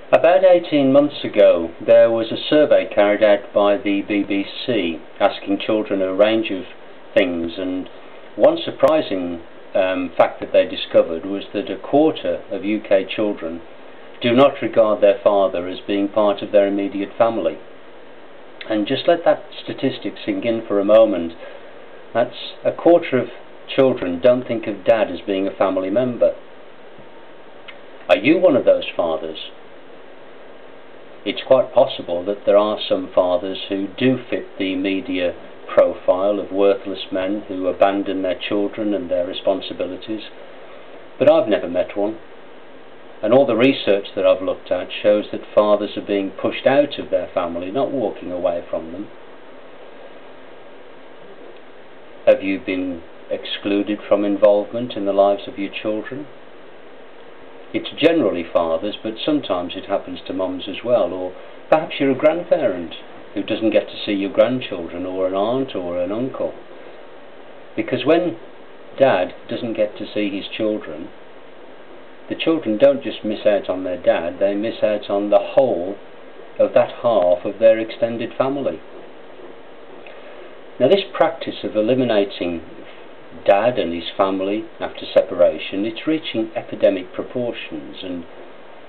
About 18 months ago, there was a survey carried out by the BBC asking children a range of things, and one surprising fact that they discovered was that a quarter of UK children do not regard their father as being part of their immediate family. And just let that statistic sink in for a moment. That's a quarter of children don't think of dad as being a family member. Are you one of those fathers? It's quite possible that there are some fathers who do fit the media profile of worthless men who abandon their children and their responsibilities, but I've never met one. And all the research that I've looked at shows that fathers are being pushed out of their family, not walking away from them. Have you been excluded from involvement in the lives of your children? It's generally fathers, but sometimes it happens to mums as well, or perhaps you're a grandparent who doesn't get to see your grandchildren, or an aunt or an uncle. Because when dad doesn't get to see his children, the children don't just miss out on their dad, they miss out on the whole of that half of their extended family. Now, this practice of eliminating dad and his family after separation, it's reaching epidemic proportions, and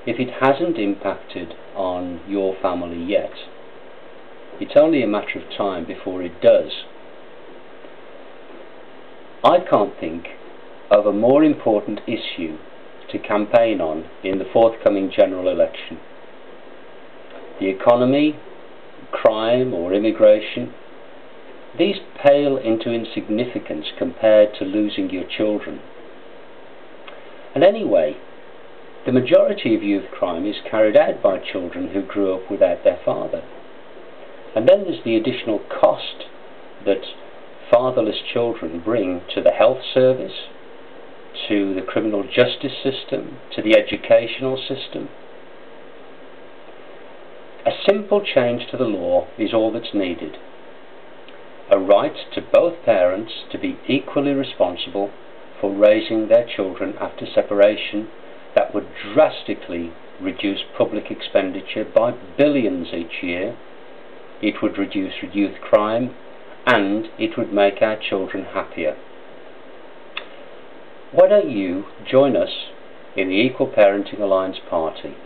if it hasn't impacted on your family yet, it's only a matter of time before it does. I can't think of a more important issue to campaign on in the forthcoming general election. The economy, crime or immigration, these pale into insignificance compared to losing your children. And anyway, the majority of youth crime is carried out by children who grew up without their father. And then there's the additional cost that fatherless children bring to the health service, to the criminal justice system, to the educational system. A simple change to the law is all that's needed. A right to both parents to be equally responsible for raising their children after separation that would drastically reduce public expenditure by billions each year. It would reduce youth crime, and it would make our children happier. Why don't you join us in the Equal Parenting Alliance Party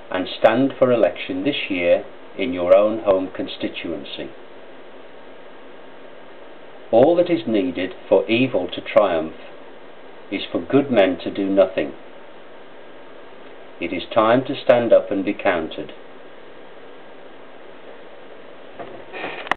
and stand for election this year in your own home constituency? All that is needed for evil to triumph is for good men to do nothing. It is time to stand up and be counted.